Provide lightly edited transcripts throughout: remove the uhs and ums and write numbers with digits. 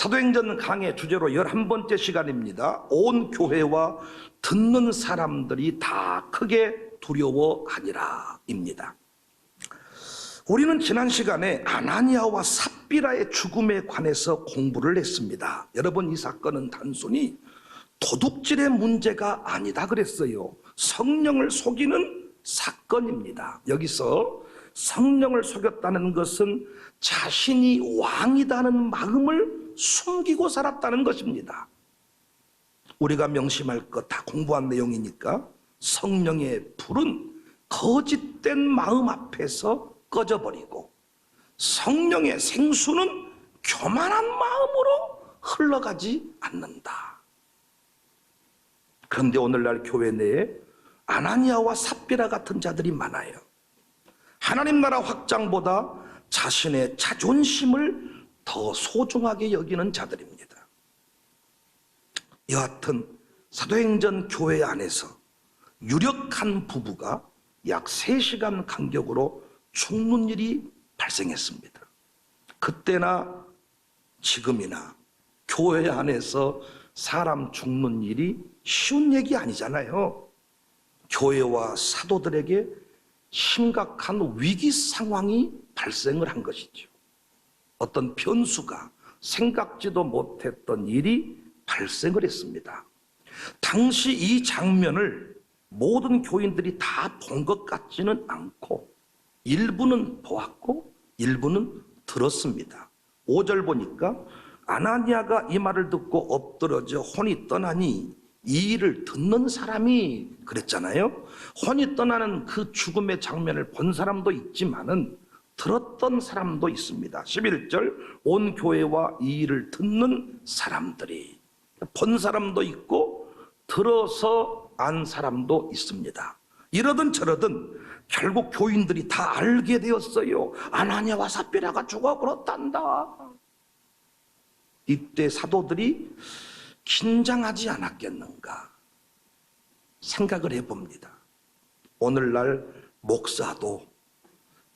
사도행전 강의 주제로 11번째 시간입니다. 온 교회와 듣는 사람들이 다 크게 두려워하니라 입니다. 우리는 지난 시간에 아나니아와 삽비라의 죽음에 관해서 공부를 했습니다. 여러분, 이 사건은 단순히 도둑질의 문제가 아니다 그랬어요. 성령을 속이는 사건입니다. 여기서 성령을 속였다는 것은 자신이 왕이라는 마음을 숨기고 살았다는 것입니다. 우리가 명심할 것 다 공부한 내용이니까 성령의 불은 거짓된 마음 앞에서 꺼져버리고 성령의 생수는 교만한 마음으로 흘러가지 않는다. 그런데 오늘날 교회 내에 아나니아와 삽비라 같은 자들이 많아요. 하나님 나라 확장보다 자신의 자존심을 더 소중하게 여기는 자들입니다. 여하튼 사도행전 교회 안에서 유력한 부부가 약 3시간 간격으로 죽는 일이 발생했습니다. 그때나 지금이나 교회 안에서 사람 죽는 일이 쉬운 얘기 아니잖아요. 교회와 사도들에게 심각한 위기 상황이 발생을 한 것이죠. 어떤 변수가 생각지도 못했던 일이 발생을 했습니다. 당시 이 장면을 모든 교인들이 다 본 것 같지는 않고 일부는 보았고 일부는 들었습니다. 5절 보니까 아나니아가 이 말을 듣고 엎드러져 혼이 떠나니 이 일을 듣는 사람이 그랬잖아요. 혼이 떠나는 그 죽음의 장면을 본 사람도 있지만은 들었던 사람도 있습니다. 11절 온 교회와 이 일을 듣는 사람들이, 본 사람도 있고 들어서 안 사람도 있습니다. 이러든 저러든 결국 교인들이 다 알게 되었어요. 아나니아와 삽비라가 죽어버렸단다. 이때 사도들이 긴장하지 않았겠는가 생각을 해봅니다. 오늘날 목사도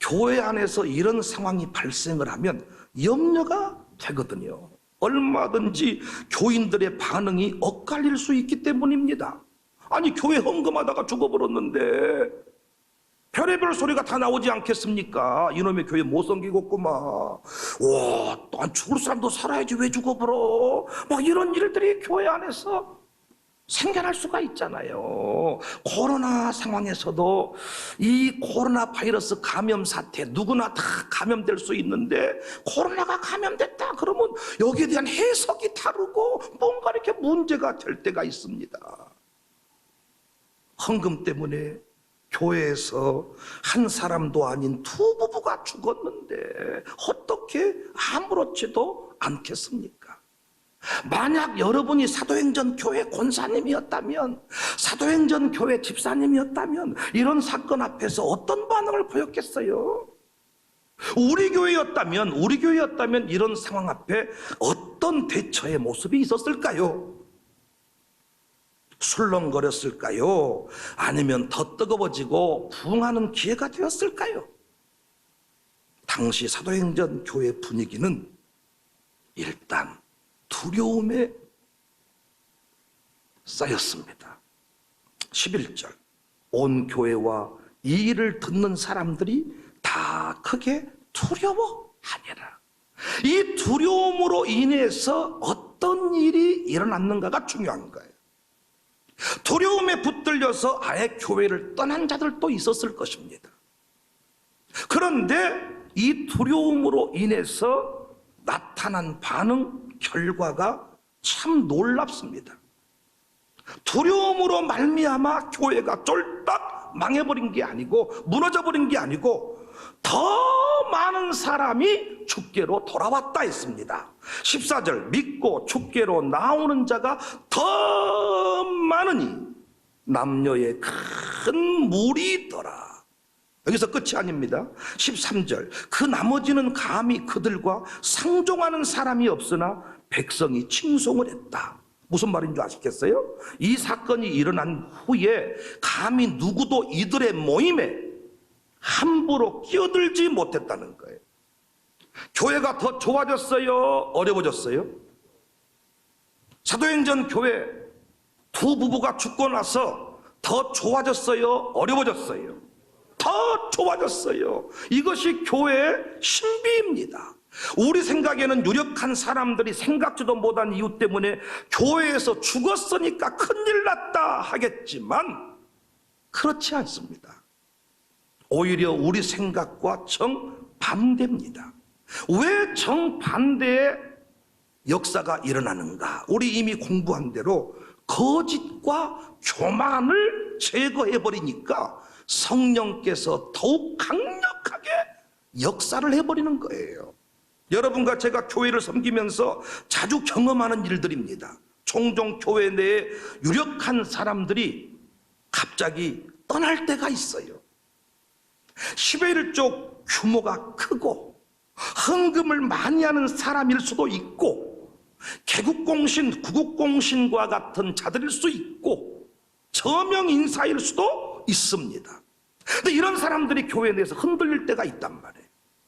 교회 안에서 이런 상황이 발생을 하면 염려가 되거든요. 얼마든지 교인들의 반응이 엇갈릴 수 있기 때문입니다. 아니, 교회 헌금하다가 죽어버렸는데 별의별 소리가 다 나오지 않겠습니까? 이놈의 교회 못 섬기겠구만. 와, 난 죽을 사람도 살아야지 왜 죽어버려? 막 이런 일들이 교회 안에서 생겨날 수가 있잖아요. 코로나 상황에서도 이 코로나 바이러스 감염 사태 누구나 다 감염될 수 있는데 코로나가 감염됐다 그러면 여기에 대한 해석이 다르고 뭔가 이렇게 문제가 될 때가 있습니다. 헌금 때문에 교회에서 한 사람도 아닌 두 부부가 죽었는데 어떻게 아무렇지도 않겠습니까? 만약 여러분이 사도행전 교회 권사님이었다면, 사도행전 교회 집사님이었다면 이런 사건 앞에서 어떤 반응을 보였겠어요? 우리 교회였다면 이런 상황 앞에 어떤 대처의 모습이 있었을까요? 술렁거렸을까요? 아니면 더 뜨거워지고 부응하는 기회가 되었을까요? 당시 사도행전 교회 분위기는 일단 두려움에 쌓였습니다. 11절 온 교회와 이 일을 듣는 사람들이 다 크게 두려워하니라. 이 두려움으로 인해서 어떤 일이 일어났는가가 중요한 거예요. 두려움에 붙들려서 아예 교회를 떠난 자들도 있었을 것입니다. 그런데 이 두려움으로 인해서 나타난 반응, 결과가 참 놀랍습니다. 두려움으로 말미암아 교회가 쫄딱 망해버린 게 아니고 무너져버린 게 아니고 더 많은 사람이 주께로 돌아왔다 했습니다. 14절 믿고 주께로 나오는 자가 더 많으니 남녀의 큰 무리 있더라. 여기서 끝이 아닙니다. 13절 그 나머지는 감히 그들과 상종하는 사람이 없으나 백성이 칭송을 했다. 무슨 말인 줄 아시겠어요? 이 사건이 일어난 후에 감히 누구도 이들의 모임에 함부로 끼어들지 못했다는 거예요. 교회가 더 좋아졌어요? 어려워졌어요? 사도행전 교회 두 부부가 죽고 나서 더 좋아졌어요? 어려워졌어요? 더 좋아졌어요. 이것이 교회의 신비입니다. 우리 생각에는 유력한 사람들이 생각지도 못한 이유 때문에 교회에서 죽었으니까 큰일 났다 하겠지만 그렇지 않습니다. 오히려 우리 생각과 정반대입니다. 왜 정반대의 역사가 일어나는가? 우리 이미 공부한 대로 거짓과 교만을 제거해버리니까 성령께서 더욱 강력하게 역사를 해버리는 거예요. 여러분과 제가 교회를 섬기면서 자주 경험하는 일들입니다. 종종 교회 내에 유력한 사람들이 갑자기 떠날 때가 있어요. 10의 1쪽 규모가 크고 헌금을 많이 하는 사람일 수도 있고 개국공신, 구국공신과 같은 자들일 수 있고 저명 인사일 수도 있습니다. 근데 이런 사람들이 교회 내에서 흔들릴 때가 있단 말이에요.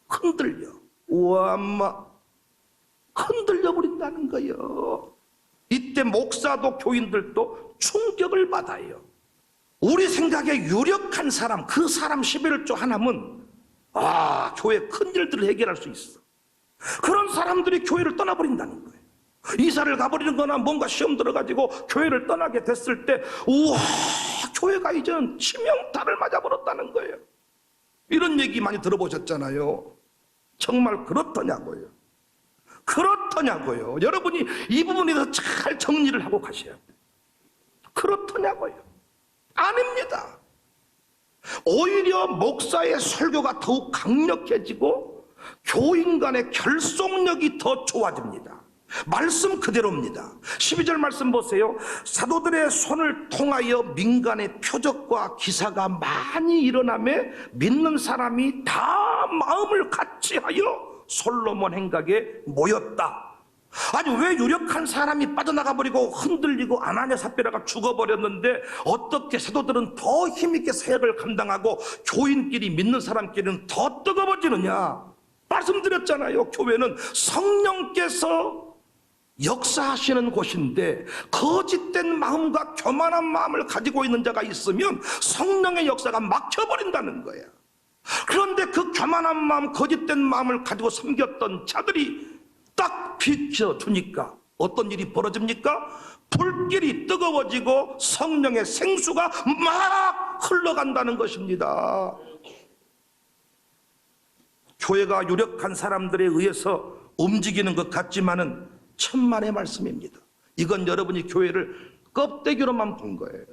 흔들려. 우와, 흔들려 버린다는 거예요. 이때 목사도 교인들도 충격을 받아요. 우리 생각에 유력한 사람, 그 사람 11조 하나면 교회 큰 일들을 해결할 수 있어. 그런 사람들이 교회를 떠나버린다는 거예요. 이사를 가버리는 거나 뭔가 시험 들어가지고 교회를 떠나게 됐을 때 우와, 교회가 이제는 치명타를 맞아버렸다는 거예요. 이런 얘기 많이 들어보셨잖아요. 정말 그렇더냐고요. 그렇더냐고요. 여러분이 이 부분에 대해서 잘 정리를 하고 가셔야 돼요. 그렇더냐고요. 아닙니다. 오히려 목사의 설교가 더욱 강력해지고 교인 간의 결속력이 더 좋아집니다. 말씀 그대로입니다. 12절 말씀 보세요. 사도들의 손을 통하여 민간의 표적과 기사가 많이 일어나매 믿는 사람이 다 마음을 같이하여 솔로몬 행각에 모였다. 아니, 왜 유력한 사람이 빠져나가 버리고 흔들리고 아나니아 삽비라가 죽어버렸는데 어떻게 사도들은 더 힘있게 사역을 감당하고 교인끼리 믿는 사람끼리는 더 뜨거워지느냐? 말씀드렸잖아요. 교회는 성령께서 역사하시는 곳인데 거짓된 마음과 교만한 마음을 가지고 있는 자가 있으면 성령의 역사가 막혀버린다는 거야. 그런데 그 교만한 마음, 거짓된 마음을 가지고 섬겼던 자들이 딱 비춰주니까 어떤 일이 벌어집니까? 불길이 뜨거워지고 성령의 생수가 막 흘러간다는 것입니다. 교회가 유력한 사람들에 의해서 움직이는 것 같지만은 천만의 말씀입니다. 이건 여러분이 교회를 껍데기로만 본 거예요.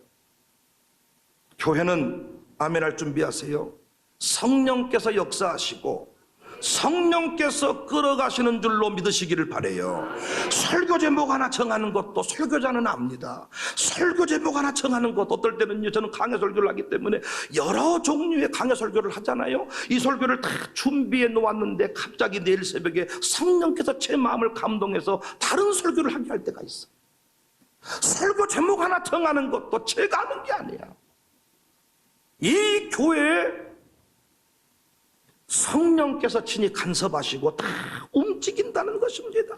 교회는 아멘할 준비하세요. 성령께서 역사하시고 성령께서 끌어가시는 줄로 믿으시기를 바라요. 설교 제목 하나 정하는 것도 설교자는 압니다. 설교 제목 하나 정하는 것, 어떨 때는요, 저는 강해 설교를 하기 때문에 여러 종류의 강해 설교를 하잖아요. 이 설교를 다 준비해 놓았는데 갑자기 내일 새벽에 성령께서 제 마음을 감동해서 다른 설교를 하게 할 때가 있어요. 설교 제목 하나 정하는 것도 제가 하는 게 아니야. 이 교회에 성령께서 친히 간섭하시고 다 움직인다는 것입니다.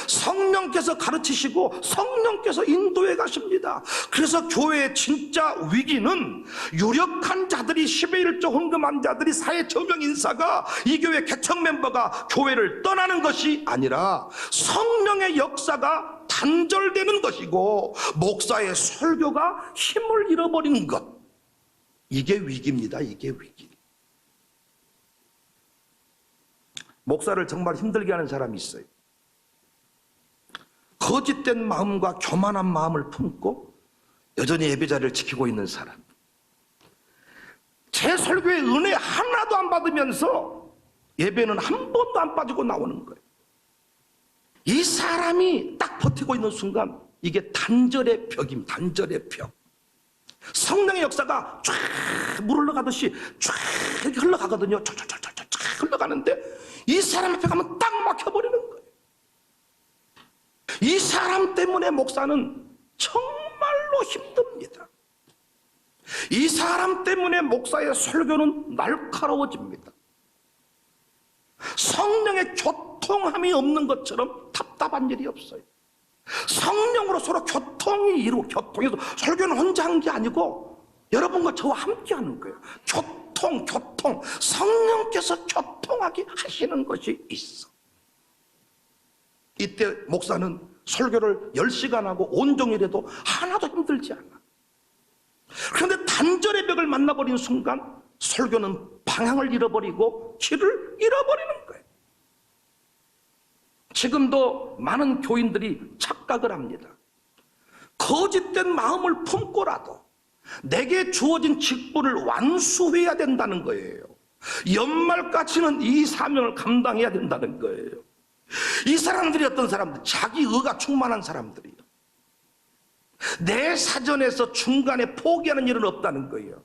성령께서 가르치시고 성령께서 인도해 가십니다. 그래서 교회의 진짜 위기는 유력한 자들이 10의 1조 헌금한 자들이 사회 저명 인사가 이 교회 개척 멤버가 교회를 떠나는 것이 아니라 성령의 역사가 단절되는 것이고 목사의 설교가 힘을 잃어버리는 것, 이게 위기입니다. 이게 위기. 목사를 정말 힘들게 하는 사람이 있어요. 거짓된 마음과 교만한 마음을 품고 여전히 예배자를 지키고 있는 사람. 제 설교에 은혜 하나도 안 받으면서 예배는 한 번도 안 빠지고 나오는 거예요. 이 사람이 딱 버티고 있는 순간 이게 단절의 벽입니다. 단절의 벽. 성령의 역사가 쫙 물 흘러가듯이 쫙 이렇게 흘러가거든요. 쫙 흘러가는데 이 사람 앞에 가면 딱 막혀버리는 거예요. 이 사람 때문에 목사는 정말로 힘듭니다. 이 사람 때문에 목사의 설교는 날카로워집니다. 성령의 교통함이 없는 것처럼 답답한 일이 없어요. 성령으로 서로 교통이 이루고, 교통에서 설교는 혼자 한 게 아니고 여러분과 저와 함께 하는 거예요. 교통. 성령께서 교통하게 하시는 것이 있어. 이때 목사는 설교를 10시간 하고 온종일 해도 하나도 힘들지 않아. 그런데 단절의 벽을 만나버린 순간 설교는 방향을 잃어버리고 길을 잃어버리는 거예요. 지금도 많은 교인들이 착각을 합니다. 거짓된 마음을 품고라도 내게 주어진 직분을 완수해야 된다는 거예요. 연말까지는 이 사명을 감당해야 된다는 거예요. 이 사람들이 어떤 사람들? 자기 의가 충만한 사람들이에요. 내 사전에서 중간에 포기하는 일은 없다는 거예요.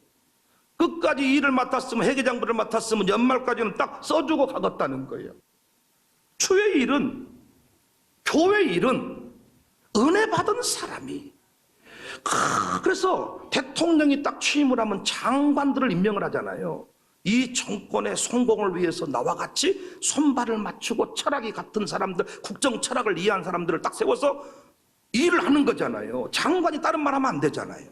끝까지 일을 맡았으면, 회계장부를 맡았으면 연말까지는 딱 써주고 가겠다는 거예요. 주의 일은, 교회 일은 은혜 받은 사람이, 그래서 대통령이 딱 취임을 하면 장관들을 임명을 하잖아요. 이 정권의 성공을 위해서 나와 같이 손발을 맞추고 철학이 같은 사람들, 국정 철학을 이해한 사람들을 딱 세워서 일을 하는 거잖아요. 장관이 다른 말 하면 안 되잖아요.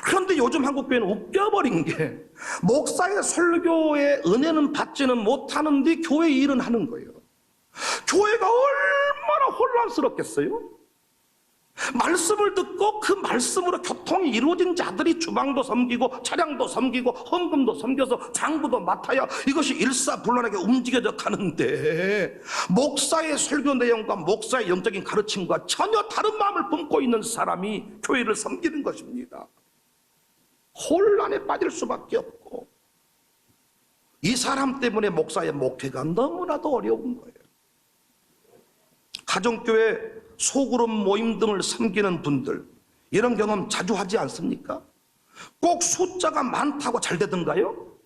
그런데 요즘 한국교회는 웃겨버린 게, 목사의 설교의 은혜는 받지는 못하는데 교회 일은 하는 거예요. 교회가 얼마나 혼란스럽겠어요? 말씀을 듣고 그 말씀으로 교통이 이루어진 자들이 주방도 섬기고 차량도 섬기고 헌금도 섬겨서 장부도 맡아야 이것이 일사불란하게 움직여져 가는데, 목사의 설교 내용과 목사의 영적인 가르침과 전혀 다른 마음을 품고 있는 사람이 교회를 섬기는 것입니다. 혼란에 빠질 수밖에 없고, 이 사람 때문에 목사의 목회가 너무나도 어려운 거예요. 가정교회 소그룹 모임 등을 섬기는 분들, 이런 경험 자주 하지 않습니까? 꼭 숫자가 많다고 잘 되던가요?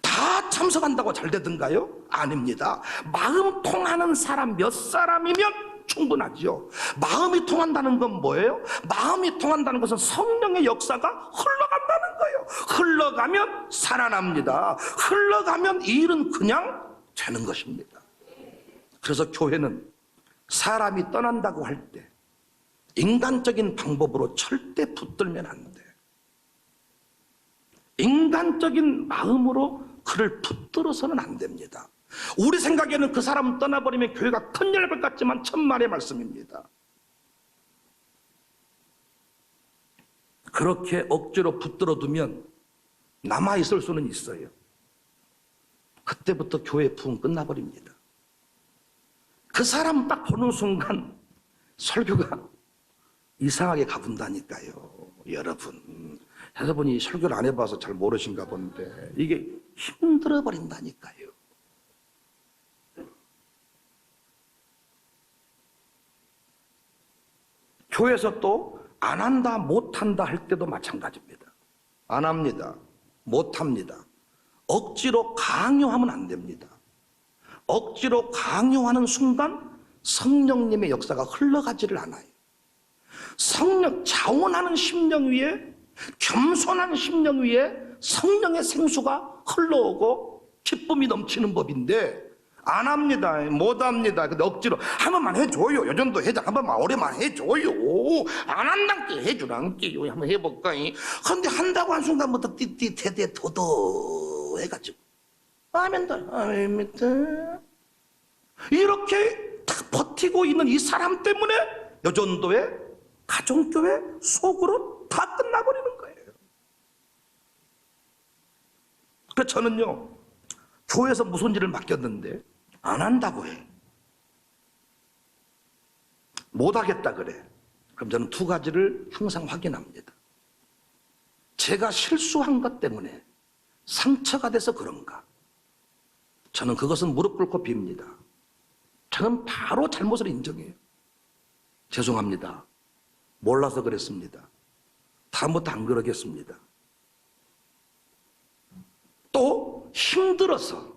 다 참석한다고 잘 되던가요? 아닙니다. 마음 통하는 사람 몇 사람이면 충분하지요. 마음이 통한다는 건 뭐예요? 마음이 통한다는 것은 성령의 역사가 흘러간다는 거예요. 흘러가면 살아납니다. 흘러가면 이 일은 그냥 되는 것입니다. 그래서 교회는 사람이 떠난다고 할 때 인간적인 방법으로 절대 붙들면 안 돼. 인간적인 마음으로 그를 붙들어서는 안 됩니다. 우리 생각에는 그 사람 떠나버리면 교회가 큰일 날 것 같지만 천만의 말씀입니다. 그렇게 억지로 붙들어두면 남아있을 수는 있어요. 그때부터 교회의 부흥 끝나버립니다. 그 사람 딱 보는 순간 설교가 이상하게 가본다니까요. 여러분이 설교를 안 해봐서 잘 모르신가 본데 이게 힘들어 버린다니까요. 교회에서 또 안 한다, 못 한다 할 때도 마찬가지입니다. 안 합니다. 못 합니다. 억지로 강요하면 안 됩니다. 억지로 강요하는 순간 성령님의 역사가 흘러가지를 않아요. 성령, 자원하는 심령 위에, 겸손한 심령 위에 성령의 생수가 흘러오고 기쁨이 넘치는 법인데, 안 합니다. 못 합니다. 근데 억지로 한 번만 해줘요. 요전도 해자 한 번만 오래만 해줘요. 안 한다께 해주란께요. 한번 해볼까? 근데 한다고 한 순간부터 띠띠대대 도도 해가지고 아멘입니다. 이렇게 다 버티고 있는 이 사람 때문에 여전도의 가정교회 속으로 다 끝나버리는 거예요. 그래서 저는요, 교회에서 무슨 일을 맡겼는데 안 한다고 해. 못하겠다 그래. 그럼 저는 두 가지를 항상 확인합니다. 제가 실수한 것 때문에 상처가 돼서 그런가? 저는 그것은 무릎 꿇고 빕니다. 저는 바로 잘못을 인정해요. 죄송합니다. 몰라서 그랬습니다. 다음부터 안 그러겠습니다. 또 힘들어서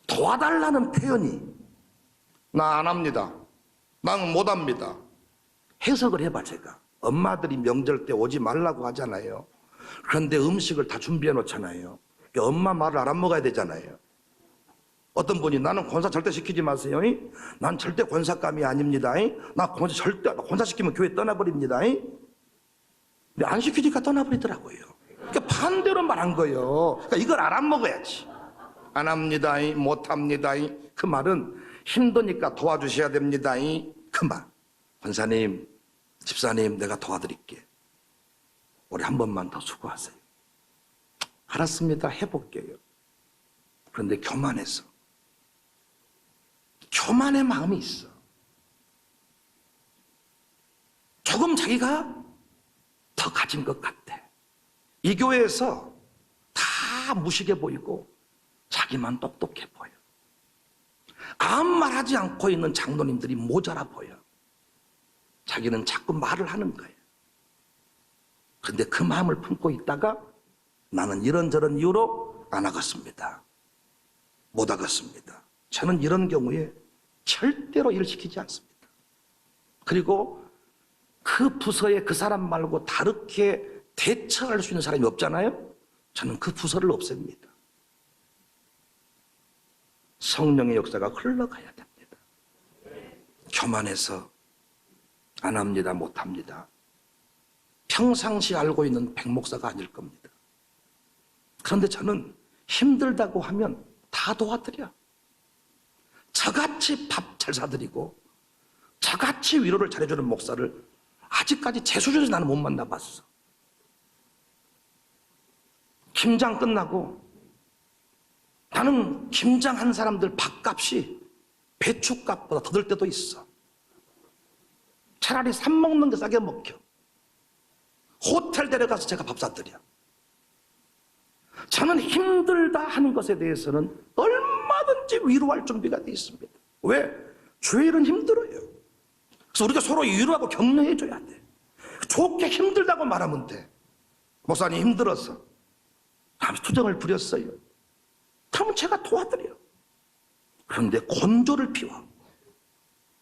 도와달라는 표현이 나 안 합니다. 난 못 합니다. 해석을 해봐. 제가 엄마들이 명절 때 오지 말라고 하잖아요. 그런데 음식을 다 준비해 놓잖아요. 엄마 말을 알아먹어야 되잖아요. 어떤 분이 나는 권사 절대 시키지 마세요. 난 절대 권사감이 아닙니다. 나 권사 절대 권사시키면 교회 떠나버립니다. 근데 안 시키니까 떠나버리더라고요. 그러니까 반대로 말한 거예요. 그러니까 이걸 알아먹어야지. 안 합니다. 못 합니다. 그 말은 힘드니까 도와주셔야 됩니다. 그 말. 권사님, 집사님, 내가 도와드릴게. 우리 한 번만 더 수고하세요. 알았습니다. 해볼게요. 그런데 교만의 마음이 있어. 조금 자기가 더 가진 것 같아. 이 교회에서 다 무식해 보이고 자기만 똑똑해 보여. 아무 말하지 않고 있는 장로님들이 모자라 보여. 자기는 자꾸 말을 하는 거예요. 그런데 그 마음을 품고 있다가 나는 이런저런 이유로 안 하겠습니다. 못 하겠습니다. 저는 이런 경우에 절대로 일을 시키지 않습니다. 그리고 그 부서에 그 사람 말고 다르게 대처할 수 있는 사람이 없잖아요. 저는 그 부서를 없앱니다. 성령의 역사가 흘러가야 됩니다. 교만해서 안 합니다, 못 합니다. 평상시 알고 있는 백목사가 아닐 겁니다. 그런데 저는 힘들다고 하면 다 도와드려. 저같이 밥 잘 사드리고 저같이 위로를 잘해주는 목사를 아직까지 제 수준에서 나는 못 만나봤어. 김장 끝나고 나는 김장한 사람들 밥값이 배추값보다 더 들 때도 있어. 차라리 사 먹는 게 싸게 먹혀. 호텔 데려가서 제가 밥 사드려. 저는 힘들다 하는 것에 대해서는 얼마든지 위로할 준비가 되어 있습니다. 왜? 주의 일은 힘들어요. 그래서 우리가 서로 위로하고 격려해 줘야 돼. 좋게 힘들다고 말하면 돼. 목사님 힘들어서 투정을 부렸어요. 그러면 제가 도와드려요. 그런데 곤조를 피워.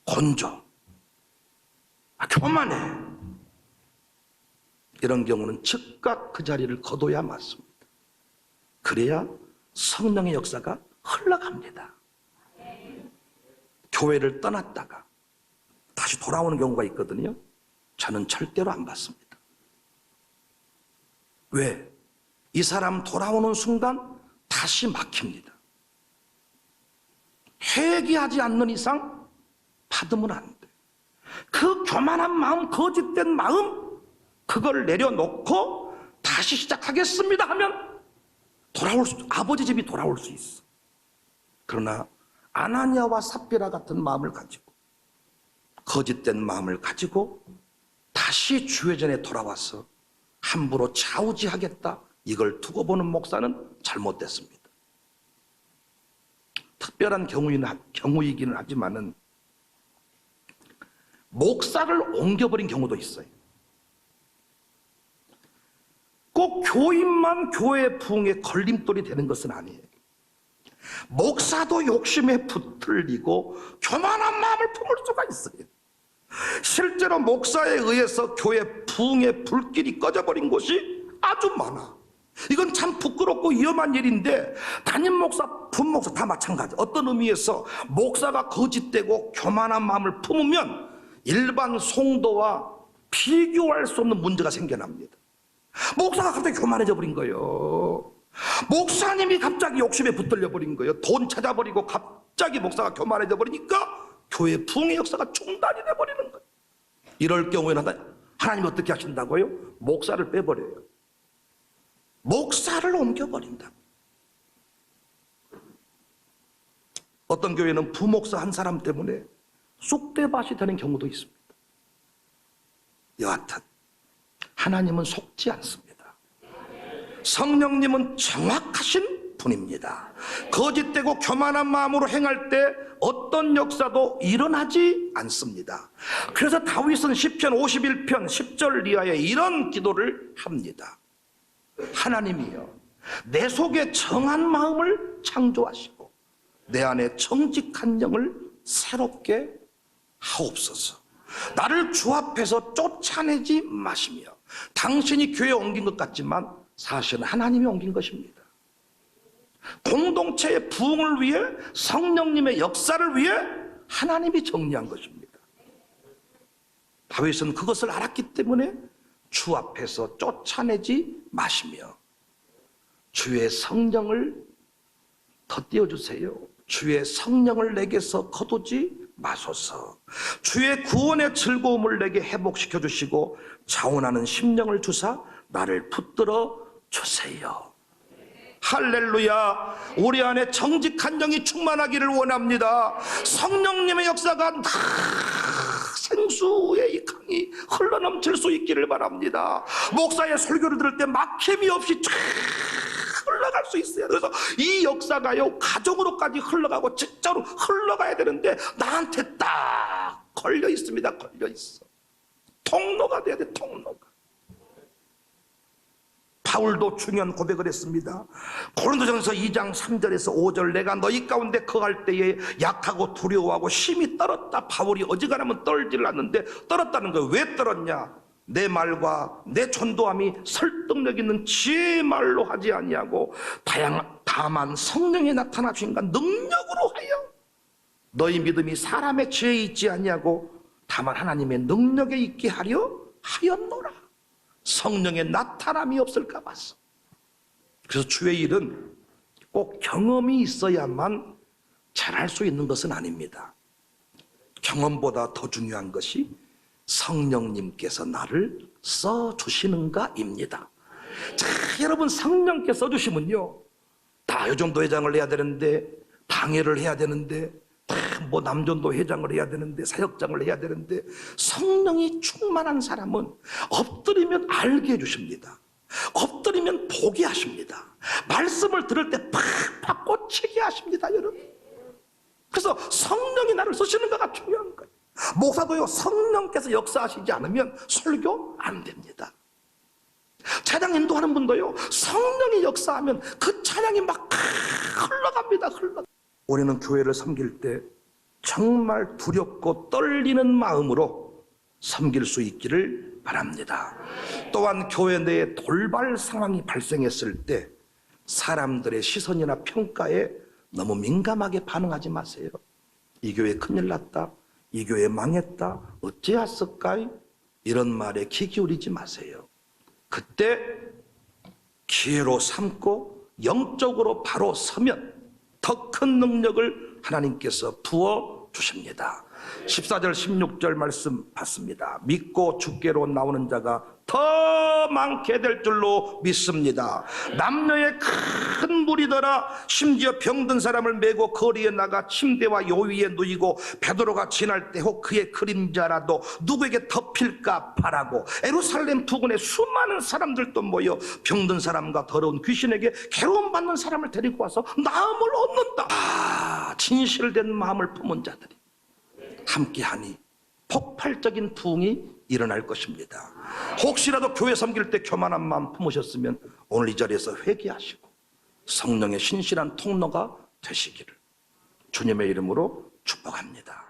곤조. 교만해. 이런 경우는 즉각 그 자리를 거둬야 맞습니다. 그래야 성령의 역사가 흘러갑니다. 교회를 떠났다가 다시 돌아오는 경우가 있거든요. 저는 절대로 안 받습니다. 왜? 이 사람 돌아오는 순간 다시 막힙니다. 회개하지 않는 이상 받으면 안 돼. 그 교만한 마음, 거짓된 마음, 그걸 내려놓고 다시 시작하겠습니다 하면 아버지 집이 돌아올 수 있어. 그러나 아나니아와 삽비라 같은 마음을 가지고 거짓된 마음을 가지고 다시 주회전에 돌아와서 함부로 좌우지하겠다, 이걸 두고 보는 목사는 잘못됐습니다. 특별한 경우이기는 하지만은 목사를 옮겨버린 경우도 있어요. 꼭 교인만 교회 부흥에 걸림돌이 되는 것은 아니에요. 목사도 욕심에 붙들리고 교만한 마음을 품을 수가 있어요. 실제로 목사에 의해서 교회 부흥의 불길이 꺼져버린 곳이 아주 많아. 이건 참 부끄럽고 위험한 일인데 담임 목사, 분목사 다 마찬가지. 어떤 의미에서 목사가 거짓되고 교만한 마음을 품으면 일반 성도와 비교할 수 없는 문제가 생겨납니다. 목사가 갑자기 교만해져 버린 거예요. 목사님이 갑자기 욕심에 붙들려 버린 거예요. 돈 찾아버리고 갑자기 목사가 교만해져 버리니까 교회 부흥의 역사가 중단이 돼 버리는 거예요. 이럴 경우에는 하나님 어떻게 하신다고요? 목사를 빼버려요. 목사를 옮겨버린다. 어떤 교회는 부목사 한 사람 때문에 쑥대밭이 되는 경우도 있습니다. 여하튼 하나님은 속지 않습니다. 성령님은 정확하신 분입니다. 거짓되고 교만한 마음으로 행할 때 어떤 역사도 일어나지 않습니다. 그래서 다윗은 시편 51편 10절 이하에 이런 기도를 합니다. 하나님이여, 내 속에 정한 마음을 창조하시고 내 안에 정직한 영을 새롭게 하옵소서. 나를 주 앞에서 쫓아내지 마시며. 당신이 교회에 옮긴 것 같지만 사실은 하나님이 옮긴 것입니다. 공동체의 부흥을 위해, 성령님의 역사를 위해 하나님이 정리한 것입니다. 다윗은 그것을 알았기 때문에 주 앞에서 쫓아내지 마시며 주의 성령을 더 띄워주세요. 주의 성령을 내게서 거두지 마소서. 주의 구원의 즐거움을 내게 회복시켜 주시고 자원하는 심령을 주사 나를 붙들어 주세요. 할렐루야. 우리 안에 정직한 영이 충만하기를 원합니다. 성령님의 역사가 생수의 이 강이 흘러넘칠 수 있기를 바랍니다. 목사의 설교를 들을 때 막힘이 없이 쫙 흘러갈 수 있어요. 그래서 이 역사가요, 가정으로까지 흘러가고 직자로 흘러가야 되는데 나한테 딱 걸려 있습니다. 걸려 있어. 통로가 돼야 돼. 통로가. 바울도 중요한 고백을 했습니다. 고린도전서 2장 3절에서 5절, 내가 너희 가운데 거할 때에 약하고 두려워하고 심히 떨었다. 바울이 어지간하면 떨지를 않는데 떨었다는 거예요. 왜 떨었냐? 내 말과 내 전도함이 설득력 있는 지혜의 말로 하지 아니하고 다만 성령이 나타나신가 능력으로 하여 너희 믿음이 사람의 지혜에 있지 아니하고 다만 하나님의 능력에 있게 하려 하였노라. 성령의 나타남이 없을까 봤어. 그래서 주의 일은 꼭 경험이 있어야만 잘할 수 있는 것은 아닙니다. 경험보다 더 중요한 것이 성령님께서 나를 써주시는가입니다. 자, 여러분, 성령께 써주시면요, 다 요정도 회장을 해야 되는데, 당회를 해야 되는데, 뭐 남전도 회장을 해야 되는데, 사역장을 해야 되는데, 성령이 충만한 사람은 엎드리면 알게 해주십니다. 엎드리면 보게 하십니다. 말씀을 들을 때 팍팍 꽂히게 하십니다, 여러분. 그래서 성령이 나를 쓰시는가가 중요한 거예요. 목사도요, 성령께서 역사하시지 않으면 설교 안 됩니다. 찬양 인도하는 분도요, 성령이 역사하면 그 찬양이 막 흘러갑니다. 우리는 교회를 섬길 때 정말 두렵고 떨리는 마음으로 섬길 수 있기를 바랍니다. 또한 교회 내에 돌발 상황이 발생했을 때 사람들의 시선이나 평가에 너무 민감하게 반응하지 마세요. 이 교회 큰일 났다, 이 교회 망했다, 어찌했을까, 이런 말에 귀 기울이지 마세요. 그때 기회로 삼고 영적으로 바로 서면 더 큰 능력을 하나님께서 부어 주십니다. 14절 16절 말씀 봤습니다. 믿고 주께로 나오는 자가 더 많게 될 줄로 믿습니다. 남녀의 큰 무리더라. 심지어 병든 사람을 메고 거리에 나가 침대와 요위에 누이고 베드로가 지날 때 혹 그의 그림자라도 누구에게 덮일까 바라고 예루살렘 부근에 수많은 사람들도 모여 병든 사람과 더러운 귀신에게 괴로움받는 사람을 데리고 와서 나음을 얻는다. 진실된 마음을 품은 자들이 함께하니 폭발적인 부흥이 일어날 것입니다. 혹시라도 교회 섬길 때 교만한 마음 품으셨으면 오늘 이 자리에서 회개하시고 성령의 신실한 통로가 되시기를 주님의 이름으로 축복합니다.